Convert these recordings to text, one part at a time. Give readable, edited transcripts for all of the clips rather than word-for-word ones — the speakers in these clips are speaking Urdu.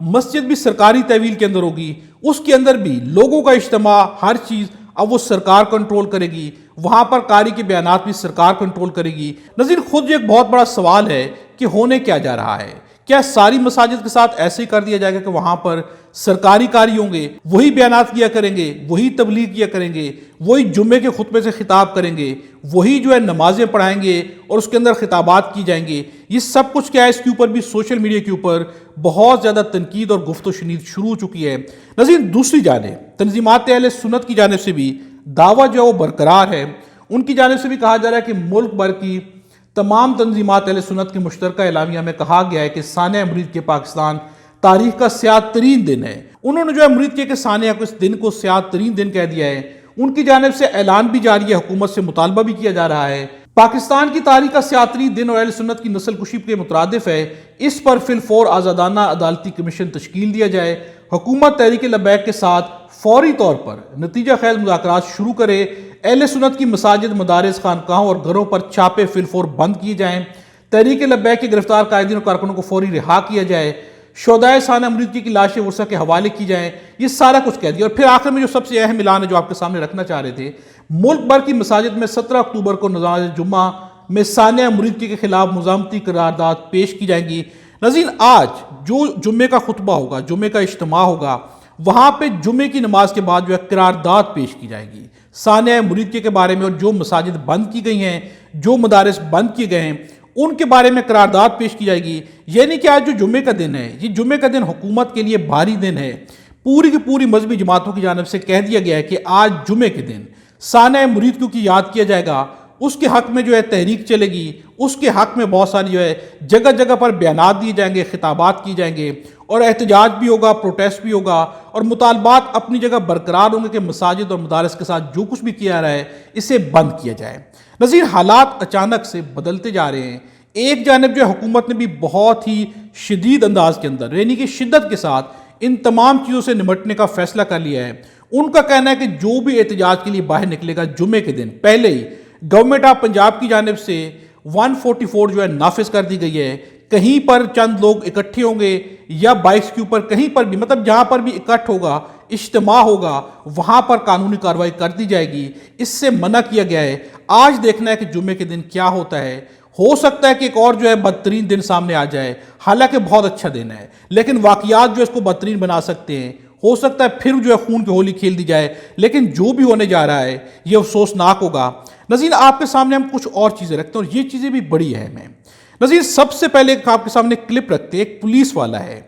مسجد بھی سرکاری تحویل کے اندر ہوگی، اس کے اندر بھی لوگوں کا اجتماع، ہر چیز اب وہ سرکار کنٹرول کرے گی، وہاں پر قاری کے بیانات بھی سرکار کنٹرول کرے گی۔ ناظرین، خود یہ ایک بہت بڑا سوال ہے کہ ہونے کیا جا رہا ہے؟ کیا ساری مساجد کے ساتھ ایسے ہی کر دیا جائے گا کہ وہاں پر سرکاری قاری ہوں گے، وہی بیانات کیا کریں گے، وہی تبلیغ کیا کریں گے، وہی جمعے کے خطبے سے خطاب کریں گے، وہی نمازیں پڑھائیں گے اور اس کے اندر خطابات کی جائیں گے؟ یہ سب کچھ کیا ہے، اس کے اوپر بھی سوشل میڈیا کے اوپر بہت زیادہ تنقید اور گفت و شنید شروع ہو چکی ہے۔ ناظرین، دوسری جانب تنظیمات اہل سنت کی جانب سے بھی دعویٰ جو ہے وہ برقرار ہے۔ ان کی جانب سے بھی کہا جا رہا ہے کہ ملک بھر کی تمام تنظیمات اہل سنت کے مشترکہ اعلامیہ میں کہا گیا ہے کہ سانحہ مولد کے پاکستان تاریخ کا سیاہ ترین دن ہے۔ انہوں نے مولد کے سانحہ کو اس دن کو سیاہ ترین دن کہہ دیا ہے۔ ان کی جانب سے اعلان بھی جاری ہے، حکومت سے مطالبہ بھی کیا جا رہا ہے۔ پاکستان کی تاریخ کا سیاہ ترین دن اور اہل سنت کی نسل کشی کے مترادف ہے، اس پر فی الفور آزادانہ عدالتی کمیشن تشکیل دیا جائے، حکومت تحریک لبیک کے ساتھ فوری طور پر نتیجہ خیز مذاکرات شروع کرے، اہل سنت کی مساجد، مدارس، خانقاہوں اور گھروں پر چھاپے فی الفور بند کیے جائیں، تحریک لبیک کے گرفتار قائدین اور کارکنوں کو فوری رہا کیا جائے، شہدائے سانحہ مولد کی لاشیں ورثہ کے حوالے کی جائیں۔ یہ سارا کچھ کہہ دیا۔ اور پھر آخر میں جو سب سے اہم اعلان ہے جو آپ کے سامنے رکھنا چاہ رہے تھے، ملک بھر کی مساجد میں 17 اکتوبر کو نماز جمعہ میں سانحہ مولد کے خلاف مزاحمتی قرارداد پیش کی جائیں گی۔ ناظرین، آج جو جمعے کا خطبہ ہوگا، جمعے کا اجتماع ہوگا، وہاں پہ جمعے کی نماز کے بعد قرارداد پیش کی جائے گی سانحہ مولد کے بارے میں، اور جو مساجد بند کی گئی ہیں، جو مدارس بند کیے گئے ہیں، ان کے بارے میں قرارداد پیش کی جائے گی۔ یعنی کہ آج جو جمعے کا دن ہے، یہ جمعے کا دن حکومت کے لیے بھاری دن ہے۔ پوری کی پوری مذہبی جماعتوں کی جانب سے کہہ دیا گیا ہے کہ آج جمعے کے دن سانحہ مولد کو یاد کیا جائے گا، اس کے حق میں تحریک چلے گی، اس کے حق میں بہت ساری جگہ جگہ پر بیانات دیے جائیں گے، خطابات کی جائیں گے، اور احتجاج بھی ہوگا، پروٹیسٹ بھی ہوگا، اور مطالبات اپنی جگہ برقرار ہوں گے کہ مساجد اور مدارس کے ساتھ جو کچھ بھی کیا رہا ہے اسے بند کیا جائے۔ نظیر، حالات اچانک سے بدلتے جا رہے ہیں۔ ایک جانب حکومت نے بھی بہت ہی شدید انداز کے اندر، یعنی کہ شدت کے ساتھ ان تمام چیزوں سے نمٹنے کا فیصلہ کر لیا ہے۔ ان کا کہنا ہے کہ جو بھی احتجاج کے لیے باہر نکلے گا جمعے کے دن، پہلے ہی گورنمنٹ آف پنجاب کی جانب سے 144 نافذ کر دی گئی ہے۔ کہیں پر چند لوگ اکٹھے ہوں گے یا بائکس کے اوپر، کہیں پر بھی، مطلب جہاں پر بھی اکٹھ ہوگا، اجتماع ہوگا، وہاں پر قانونی کارروائی کر دی جائے گی۔ اس سے منع کیا گیا ہے۔ آج دیکھنا ہے کہ جمعے کے دن کیا ہوتا ہے۔ ہو سکتا ہے کہ ایک اور بدترین دن سامنے آ جائے، حالانکہ بہت اچھا دن ہے، لیکن واقعات اس کو بدترین بنا سکتے ہیں۔ ہو سکتا ہے پھر خون کی ہولی کھیل دی جائے، لیکن جو بھی ہونے جا رہا ہے یہ افسوسناک ہوگا۔ نظیر، آپ کے سامنے ہم کچھ اور چیزیں رکھتے ہیں، اور یہ چیزیں بھی بڑی اہم ہیں۔ نظیر، سب سے پہلے آپ کے سامنے کلپ رکھتے ہیں، ایک پولیس والا ہے۔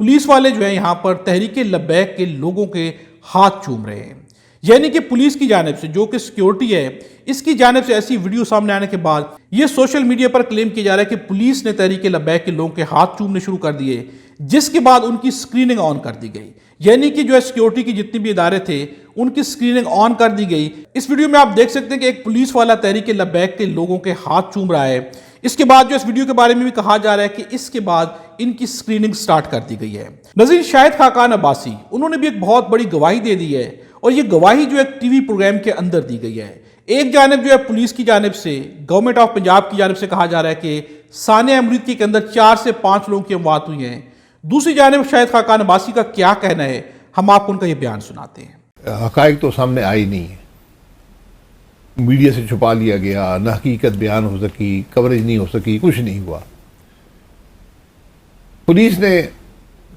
پولیس والے یہاں پر تحریک لبیک کے لوگوں کے ہاتھ چوم رہے ہیں۔ یعنی کہ پولیس کی جانب سے جو کہ سیکیورٹی ہے، اس کی جانب سے ایسی ویڈیو سامنے آنے کے بعد یہ سوشل میڈیا پر کلیم کیا جا رہا ہے کہ پولیس نے تحریک لبیک کے لوگوں کے ہاتھ چومنے شروع کر دیے، جس کے بعد ان کی سکریننگ آن کر دی گئی۔ یعنی کہ سیکیورٹی کی جتنی بھی ادارے تھے ان کی سکریننگ آن کر دی گئی۔ اس ویڈیو میں آپ دیکھ سکتے ہیں کہ ایک پولیس والا تحریک لبیک کے لوگوں کے ہاتھ چوم رہا ہے۔ اس کے بعد اس ویڈیو کے بارے میں بھی کہا جا رہا ہے کہ اس کے بعد ان کی سکریننگ سٹارٹ کر دی گئی ہے۔ نظیر، شاہد خاقان عباسی، انہوں نے بھی ایک بہت بڑی گواہی دے دی ہے، اور یہ گواہی ایک ٹی وی پروگرام کے اندر دی گئی ہے۔ ایک جانب پولیس کی جانب سے، گورنمنٹ آف پنجاب کی جانب سے کہا جا رہا ہے کہ سانحہ مولد کے اندر 4 سے 5 لوگوں کی اموات ہوئی ہیں۔ دوسری جانب شاہد خاقان عباسی کا کیا کہنا ہے، ہم آپ کو ان کا یہ بیان سناتے ہیں۔ حقائق تو سامنے آئی نہیں ہے، میڈیا سے چھپا لیا گیا، نہ حقیقت بیان ہو سکی، کوریج نہیں ہو سکی، کچھ نہیں ہوا۔ پولیس نے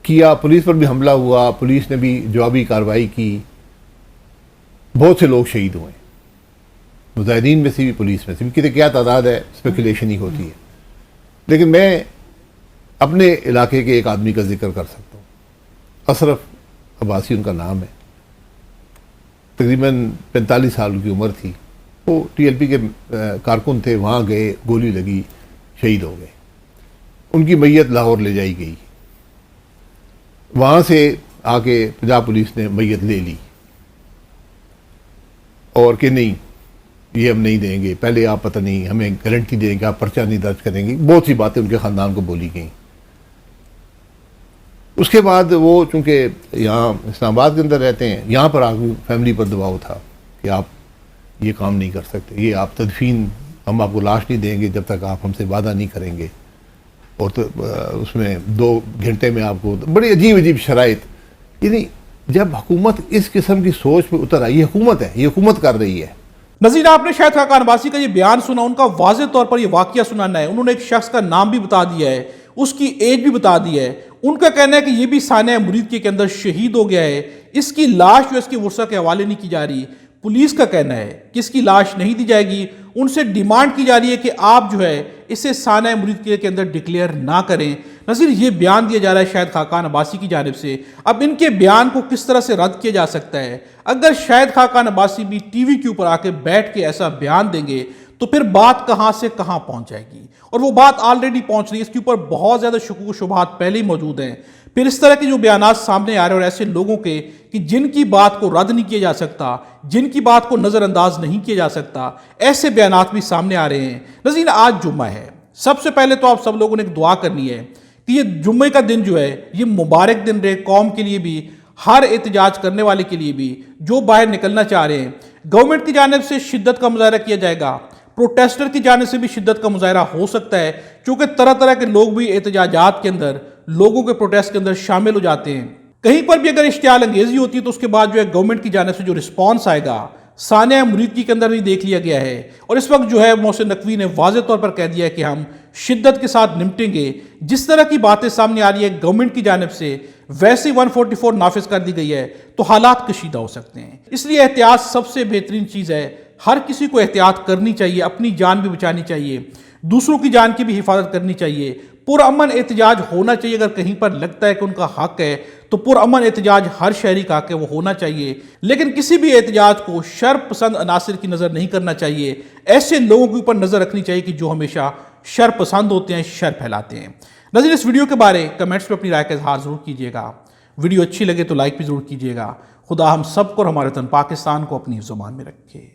کیا، پولیس پر بھی حملہ ہوا، پولیس نے بھی جوابی کارروائی کی، بہت سے لوگ شہید ہوئے، مظاہرین میں سے بھی، پولیس میں سے بھی۔ کیا تعداد ہے، اسپیکولیشن ہی ہوتی ہے۔ لیکن میں اپنے علاقے کے ایک آدمی کا ذکر کر سکتا ہوں، اشرف عباسی ان کا نام ہے، تقریباً 45 سال کی عمر تھی۔ وہ ٹی ایل پی کے کارکن تھے، وہاں گئے، گولی لگی، شہید ہو گئے۔ ان کی میت لاہور لے جائی گئی، وہاں سے آ کے پنجاب پولیس نے میت لے لی، اور کہ نہیں یہ ہم نہیں دیں گے، پہلے آپ پتہ نہیں ہمیں گارنٹی دیں گے، آپ پرچہ نہیں درج کریں گے، بہت سی باتیں ان کے خاندان کو بولی گئیں۔ اس کے بعد وہ چونکہ یہاں اسلام آباد کے اندر رہتے ہیں، یہاں پر آگے فیملی پر دباؤ تھا کہ آپ یہ کام نہیں کر سکتے، یہ آپ تدفین، ہم آپ کو لاش نہیں دیں گے جب تک آپ ہم سے وعدہ نہیں کریں گے۔ اور تو اس میں 2 گھنٹے میں آپ کو بڑی عجیب عجیب شرائط. یعنی جب حکومت اس قسم کی سوچ پہ اتر آئی، حکومت ہے، یہ حکومت کر رہی ہے. نظیر آپ نے شاہد خاقان عباسی کا یہ بیان سنا، ان کا واضح طور پر یہ واقعہ سنانا ہے. انہوں نے ایک شخص کا نام بھی بتا دیا ہے، اس کی ایج بھی بتا دی ہے. ان کا کہنا ہے کہ یہ بھی سانحہ مرید کے اندر شہید ہو گیا ہے. اس کی لاش جو اس کی ورثہ کے حوالے نہیں کی جا رہی. پولیس کا کہنا ہے کہ اس کی لاش نہیں دی جائے گی. ان سے ڈیمانڈ کی جا رہی ہے کہ آپ جو ہے اسے سانحہ مرید کے اندر ڈکلیئر نہ کریں. نظیر یہ بیان دیا جا رہا ہے شاہد خاقان عباسی کی جانب سے. اب ان کے بیان کو کس طرح سے رد کیا جا سکتا ہے؟ اگر شاہد خاقان عباسی بھی ٹی وی کے اوپر آ کے بیٹھ کے ایسا بیان دیں گے تو پھر بات کہاں سے کہاں پہنچ جائے گی. اور وہ بات آلریڈی پہنچ رہی ہے، اس کے اوپر بہت زیادہ شکوک و شبہات پہلے ہی موجود ہیں. پھر اس طرح کے جو بیانات سامنے آ رہے ہیں اور ایسے لوگوں کے کہ جن کی بات کو رد نہیں کیا جا سکتا، جن کی بات کو نظر انداز نہیں کیا جا سکتا، ایسے بیانات بھی سامنے آ رہے ہیں. نظیر آج جمعہ ہے، سب سے پہلے تو آپ سب لوگوں نے ایک دعا کرنی ہے کہ یہ جمعے کا دن جو ہے یہ مبارک دن رہے قوم کے لیے بھی، ہر احتجاج کرنے والے کے لیے بھی جو باہر نکلنا چاہ رہے ہیں. گورنمنٹ کی جانب سے شدت کا مظاہرہ کیا جائے گا، پروٹیسٹر کی جانب سے بھی شدت کا مظاہرہ ہو سکتا ہے، کیونکہ طرح طرح کے لوگ بھی احتجاجات کے اندر، لوگوں کے پروٹیسٹ کے اندر شامل ہو جاتے ہیں. کہیں پر بھی اگر اشتعال انگیزی ہوتی ہے تو اس کے بعد جو ہے گورنمنٹ کی جانب سے جو رسپانس آئے گا سانحہ مرید کے اندر بھی دیکھ لیا گیا ہے. اور اس وقت جو ہے محسن نقوی نے واضح طور پر کہہ دیا ہے کہ ہم شدت کے ساتھ نمٹیں گے. جس طرح کی باتیں سامنے آ رہی ہے گورنمنٹ کی جانب سے، ویسے 144 نافذ کر دی گئی ہے تو حالات کشیدہ ہو سکتے ہیں. اس لیے احتیاط سب سے بہترین چیز ہے. ہر کسی کو احتیاط کرنی چاہیے، اپنی جان بھی بچانی چاہیے، دوسروں کی جان کی بھی حفاظت کرنی چاہیے. پرامن احتجاج ہونا چاہیے. اگر کہیں پر لگتا ہے کہ ان کا حق ہے تو پرامن احتجاج ہر شہری کا حق ہے، وہ ہونا چاہیے. لیکن کسی بھی احتجاج کو شر پسند عناصر کی نظر نہیں کرنا چاہیے. ایسے لوگوں کے اوپر نظر رکھنی چاہیے کہ جو ہمیشہ شر پسند ہوتے ہیں، شر پھیلاتے ہیں. نظیر اس ویڈیو کے بارے کمنٹس میں اپنی رائے کا اظہار ضرور کیجیے گا. ویڈیو اچھی لگے تو لائک بھی ضرور کیجیے گا. خدا ہم سب کو اور ہمارے وطن پاکستان کو اپنی زبان میں رکھے.